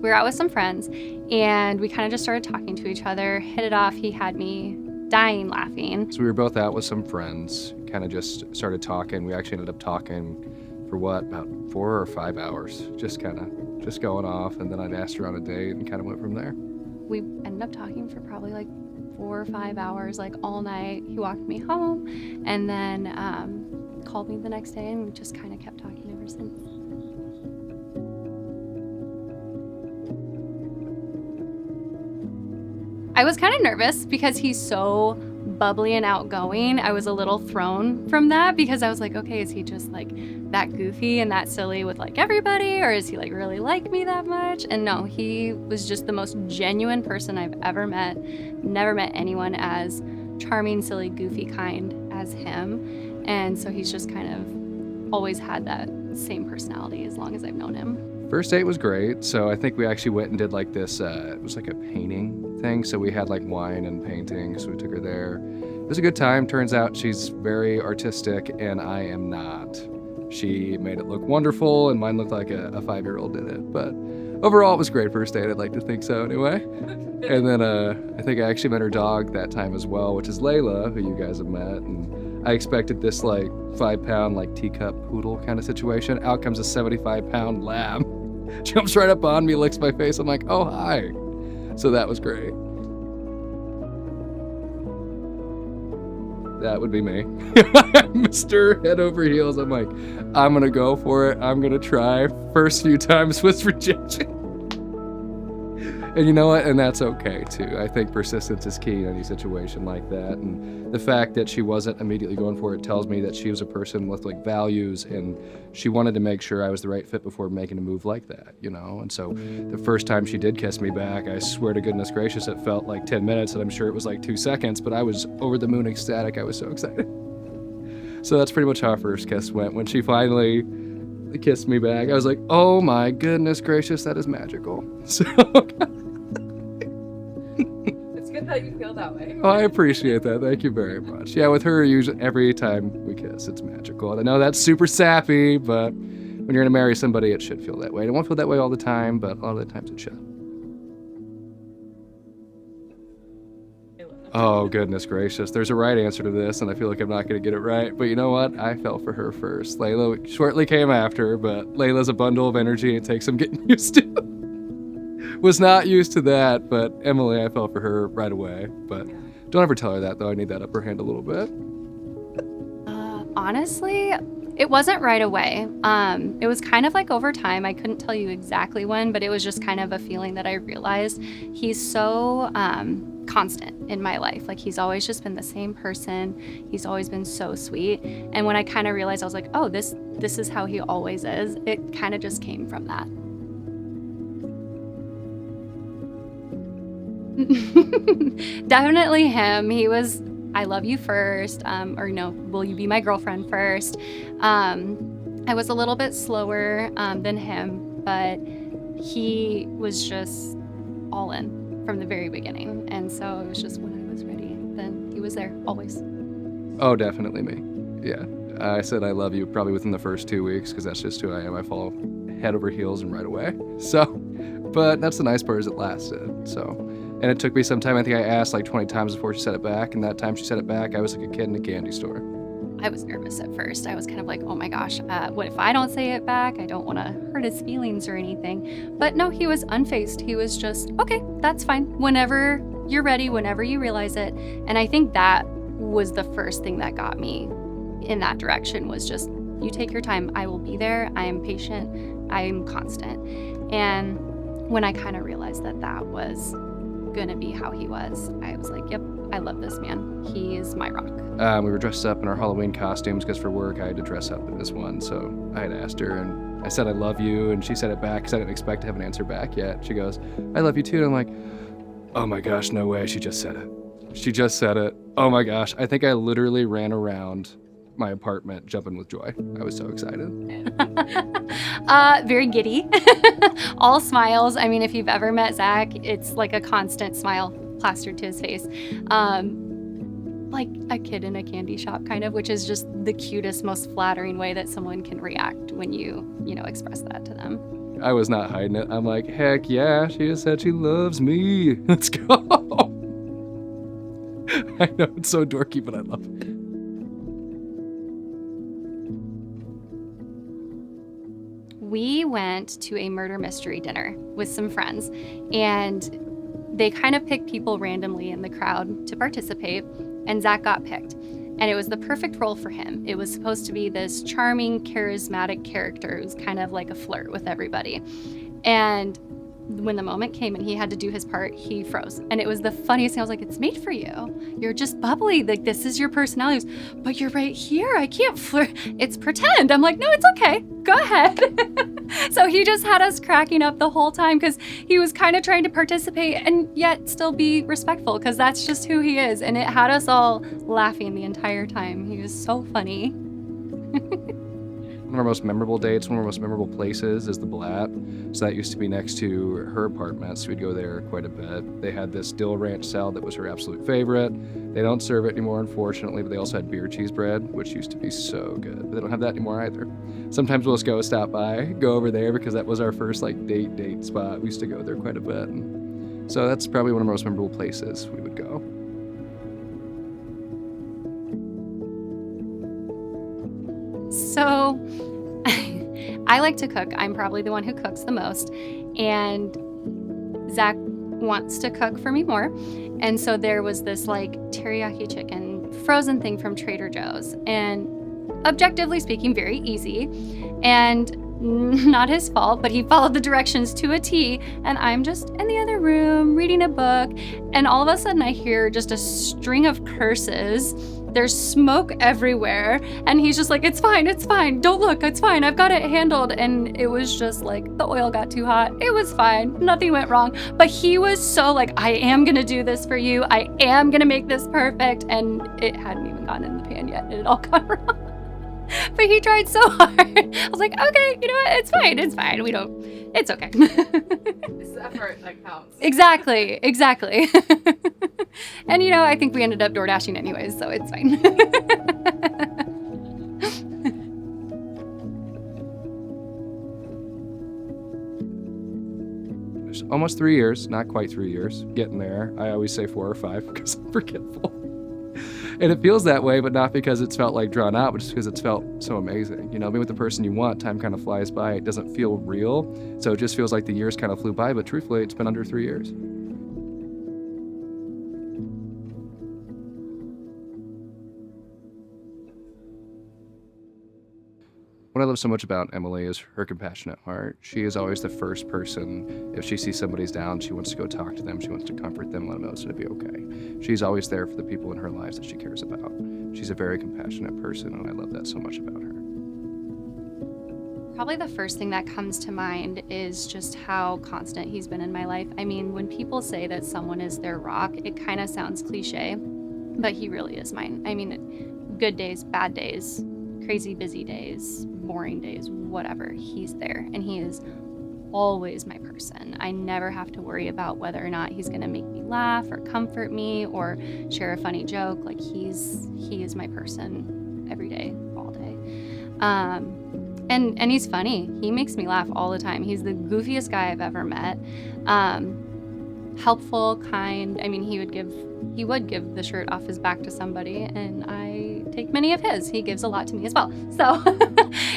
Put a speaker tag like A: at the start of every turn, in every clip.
A: We were out with some friends, and we kind of just started talking to each other, hit it off. He had me dying laughing.
B: So we were both out with some friends, kind of just started talking. We actually ended up talking for about 4 or 5 hours, just going off. And then I'd asked her on a date and kind of went from there.
A: We ended up talking for probably like 4 or 5 hours, like all night. He walked me home and then called me the next day, and we just kind of kept talking ever since. I was kind of nervous because he's so bubbly and outgoing. I was a little thrown from that because I was like, okay, is he just like that goofy and that silly with like everybody, or is he like really like me that much? And no, he was just the most genuine person I've ever met. Never met anyone as charming, silly, goofy kind as him. And so he's just kind of always had that same personality as long as I've known him.
B: First date was great. So I think we actually went and did like this, it was like a painting thing. So we had like wine and painting. So we took her there. It was a good time. Turns out she's very artistic and I am not. She made it look wonderful and mine looked like a 5-year-old did it. But overall, it was a great first date. I'd like to think so anyway. And then I think I actually met her dog that time as well, which is Layla, who you guys have met. And I expected this like 5-pound like teacup poodle kind of situation. Out comes a 75-pound lab. Jumps right up on me, licks my face. I'm like, oh, hi. So that was great. That would be me. Mr. Head over heels. I'm like, I'm going to go for it. I'm going to try. First few times was rejection. And you know what? And that's okay too. I think persistence is key in any situation like that. And the fact that she wasn't immediately going for it tells me that she was a person with like values and she wanted to make sure I was the right fit before making a move like that, you know? And so the first time she did kiss me back, I swear to goodness gracious, it felt like 10 minutes and I'm sure it was like 2 seconds, but I was over the moon ecstatic. I was so excited. So that's pretty much how our first kiss went. When she finally kissed me back, I was like, oh my goodness gracious, that is magical. So
C: that you feel that way.
B: Oh, I appreciate that. Thank you very much. Yeah, with her, usually every time we kiss, it's magical. And I know that's super sappy, but when you're gonna marry somebody, it should feel that way. It won't feel that way all the time, but a lot of the times it should. Oh, goodness gracious. There's a right answer to this, and I feel like I'm not gonna get it right. But you know what? I fell for her first. Layla shortly came after, but Layla's a bundle of energy. It takes some getting used to. Was not used to that, but Emily, I fell for her right away. But don't ever tell her that, though. I need that upper hand a little bit.
A: Honestly, it wasn't right away. It was kind of like over time. I couldn't tell you exactly when, but it was just kind of a feeling that I realized he's so constant in my life. Like he's always just been the same person. He's always been so sweet. And when I kind of realized, I was like, oh, this is how he always is. It kind of just came from that. Definitely him. He was, I love you first, or no, will you be my girlfriend first? I was a little bit slower than him, but he was just all in from the very beginning. And so it was just when I was ready, then he was there always.
B: Oh, definitely me. Yeah. I said I love you probably within the first 2 weeks because that's just who I am. I fall head over heels and right away. So, but that's the nice part is it lasted. So. And it took me some time. I think I asked like 20 times before she said it back. And that time she said it back, I was like a kid in a candy store.
A: I was nervous at first. I was kind of like, oh my gosh, what if I don't say it back? I don't want to hurt his feelings or anything. But no, he was unfazed. He was just, okay, that's fine. Whenever you're ready, whenever you realize it. And I think that was the first thing that got me in that direction was just, you take your time. I will be there. I am patient. I am constant. And when I kind of realized that that was going to be how he was, I was like, yep, I love this man. He is my rock.
B: We were dressed up in our Halloween costumes because for work I had to dress up in this one. So I had asked her and I said, I love you. And she said it back because I didn't expect to have an answer back yet. She goes, I love you too. And I'm like, oh my gosh, no way. She just said it. She just said it. Oh my gosh. I think I literally ran around my apartment jumping with joy. I was so excited.
A: Very giddy. All smiles. I mean, if you've ever met Zach, it's like a constant smile plastered to his face. like a kid in a candy shop kind of, which is just the cutest, most flattering way that someone can react when you express that to them.
B: I was not hiding it. I'm like, heck yeah, she just said she loves me. Let's go. I know it's so dorky, but I love it.
A: We went to a murder mystery dinner with some friends, and they kind of picked people randomly in the crowd to participate, and Zach got picked. And it was the perfect role for him. It was supposed to be this charming, charismatic character who's kind of like a flirt with everybody. And when the moment came and he had to do his part, he froze. And it was the funniest thing. I was like, it's made for you. You're just bubbly. Like, this is your personality. He goes, but you're right here. I can't flirt. It's pretend. I'm like, no, it's okay. Go ahead. So he just had us cracking up the whole time because he was kind of trying to participate and yet still be respectful because that's just who he is. And it had us all laughing the entire time. He was so funny.
B: One of our most memorable dates, one of our most memorable places is the Blatt. So that used to be next to her apartment, so we'd go there quite a bit. They had this dill ranch salad that was her absolute favorite. They don't serve it anymore, unfortunately, but they also had beer cheese bread, which used to be so good. But they don't have that anymore either. Sometimes we'll just go stop by, go over there, because that was our first like date spot. We used to go there quite a bit. And so that's probably one of our most memorable places we would go.
A: So I like to cook. I'm probably the one who cooks the most. And Zach wants to cook for me more. And so there was this like teriyaki chicken frozen thing from Trader Joe's. And objectively speaking, very easy. And not his fault, but he followed the directions to a T. And I'm just in the other room reading a book. And all of a sudden I hear just a string of curses. There's smoke everywhere. And he's just like, it's fine. Don't look, it's fine. I've got it handled. And it was just like, the oil got too hot. It was fine. Nothing went wrong. But he was so like, I am going to do this for you. I am going to make this perfect. And it hadn't even gotten in the pan yet. And it all got wrong. But he tried so hard. I was like, okay, you know what? It's fine. It's okay.
C: It's the effort that counts.
A: Exactly. And I think we ended up door dashing anyways, so it's fine.
B: There's almost 3 years, not quite 3 years, getting there. I always say 4 or 5 because I'm forgetful. And it feels that way, but not because it's felt like drawn out, but just because it's felt so amazing. Being with the person you want, time kind of flies by. It doesn't feel real. So it just feels like the years kind of flew by, but truthfully, it's been under 3 years. What I love so much about Emily is her compassionate heart. She is always the first person, if she sees somebody's down, she wants to go talk to them, she wants to comfort them, let them know it's going to be okay. She's always there for the people in her lives that she cares about. She's a very compassionate person, and I love that so much about her.
A: Probably the first thing that comes to mind is just how constant he's been in my life. I mean, when people say that someone is their rock, it kind of sounds cliche, but he really is mine. I mean, good days, bad days, crazy busy days, boring days, whatever, he's there, and he is always my person. I never have to worry about whether or not he's gonna make me laugh or comfort me or share a funny joke. Like he is my person every day, all day. And he's funny. He makes me laugh all the time. He's the goofiest guy I've ever met. Helpful, kind. I mean, he would give the shirt off his back to somebody, and I take many of his. He gives a lot to me as well. So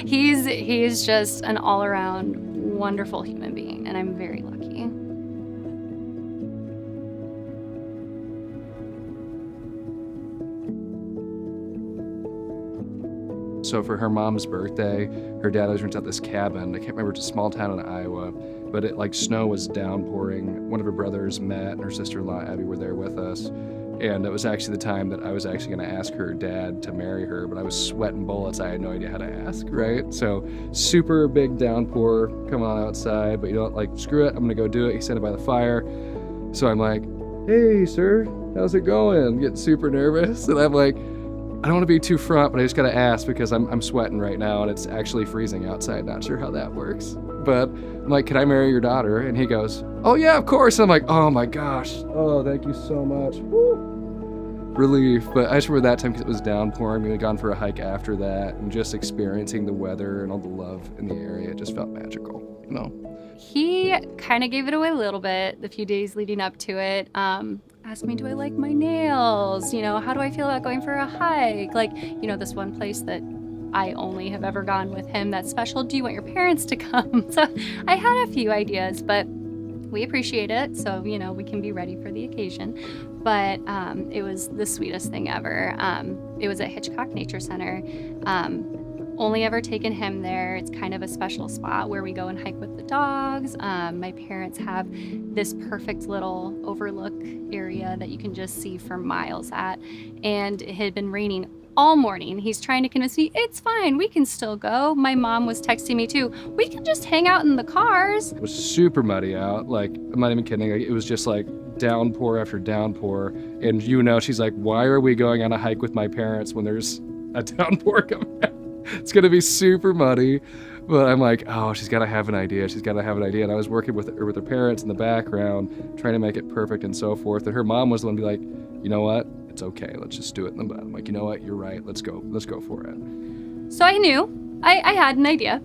A: he's just an all-around wonderful human being, and I'm very lucky.
B: So for her mom's birthday, her dad always rents out this cabin. I can't remember, it's a small town in Iowa, but snow was downpouring. One of her brothers, Matt, and her sister-in-law, Abby, were there with us. And it was actually the time that I was actually going to ask her dad to marry her, but I was sweating bullets. I had no idea how to ask, right? So super big downpour coming on outside, but screw it, I'm going to go do it. He said it by the fire. So I'm like, hey, sir, how's it going? I'm getting super nervous. And I'm like, I don't want to be too front, but I just got to ask because I'm sweating right now and it's actually freezing outside. Not sure how that works. But I'm like, can I marry your daughter? And he goes, oh yeah, of course. And I'm like, oh my gosh. Oh, thank you so much. Woo. relief. But I just remember that time because it was downpouring. We had gone for a hike after that, and just experiencing the weather and all the love in the area. It just felt magical, you know?
A: He kind of gave it away a little bit the few days leading up to it. Asked me, do I like my nails? You know, how do I feel about going for a hike? Like, you know, this one place that I only have ever gone with him that's special. Do you want your parents to come? So I had a few ideas, but we appreciate it. So, you know, we can be ready for the occasion. But it was the sweetest thing ever. It was at Hitchcock Nature Center. Only ever taken him there. It's kind of a special spot where we go and hike with the dogs. My parents have this perfect little overlook area that you can just see for miles at. And it had been raining all morning. He's trying to convince me, it's fine, we can still go. My mom was texting me too, we can just hang out in the cars.
B: It was super muddy out. Like, I'm not even kidding. Like, it was just like downpour after downpour. And you know, she's like, why are we going on a hike with my parents when there's a downpour coming out? It's gonna be super muddy. But I'm like, oh, she's gotta have an idea. She's gotta have an idea. And I was working with her parents in the background, trying to make it perfect and so forth. And her mom was the one to be like, you know what? It's okay. Let's just do it in the mud. I'm like, you know what? You're right. Let's go. Let's go for it.
A: So I knew I had an idea.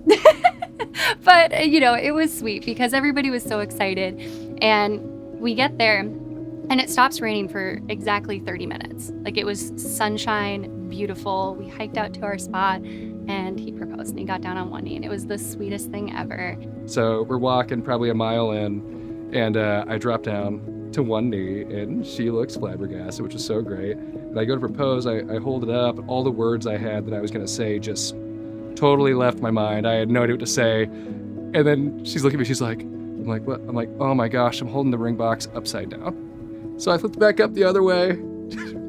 A: But, you know, it was sweet because everybody was so excited. And we get there and it stops raining for exactly 30 minutes. Like, it was sunshine, beautiful. We hiked out to our spot and he proposed and he got down on one knee and it was the sweetest thing ever.
B: So we're walking probably a mile in and I drop down to one knee and she looks flabbergasted, which is so great. And I go to propose, I hold it up, all the words I had that I was gonna say just totally left my mind. I had no idea what to say. And then she's looking at me, she's like, I'm like, what? I'm like, oh my gosh, I'm holding the ring box upside down. So I flipped back up the other way,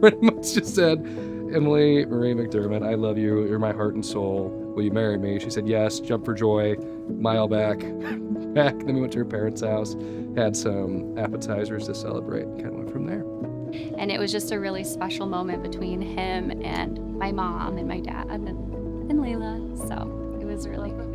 B: pretty much just said, Emily Marie McDermott, I love you, you're my heart and soul. Will you marry me? She said yes, jump for joy, mile back. Then we went to her parents' house, had some appetizers to celebrate, and kind of went from there.
A: And it was just a really special moment between him and my mom and my dad and Layla. So it was really cool.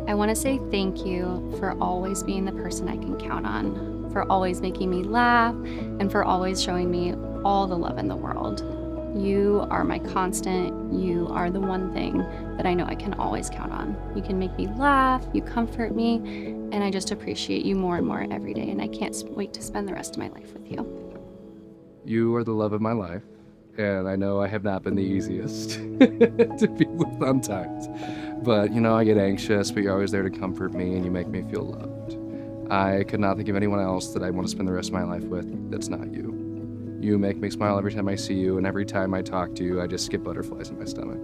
A: I want to say thank you for always being the person I can count on, for always making me laugh, and for always showing me all the love in the world. You are my constant. You are the one thing that I know I can always count on. You can make me laugh, you comfort me, and I just appreciate you more and more every day, and I can't wait to spend the rest of my life with you.
B: You are the love of my life, and I know I have not been the easiest to be with sometimes. But, you know, I get anxious, but you're always there to comfort me, and you make me feel loved. I could not think of anyone else that I want to spend the rest of my life with that's not you. You make me smile every time I see you, and every time I talk to you, I just get butterflies in my stomach.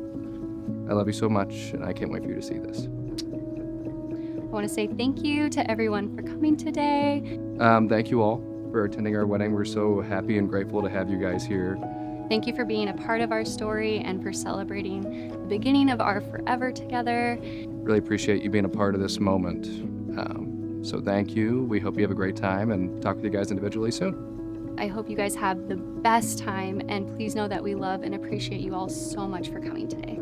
B: I love you so much, and I can't wait for you to see this.
A: I want to say thank you to everyone for coming today.
B: Thank you all for attending our wedding. We're so happy and grateful to have you guys here.
A: Thank you for being a part of our story and for celebrating the beginning of our forever together.
B: Really appreciate you being a part of this moment. So thank you. We hope you have a great time and talk with you guys individually soon.
A: I hope you guys have the best time, and please know that we love and appreciate you all so much for coming today.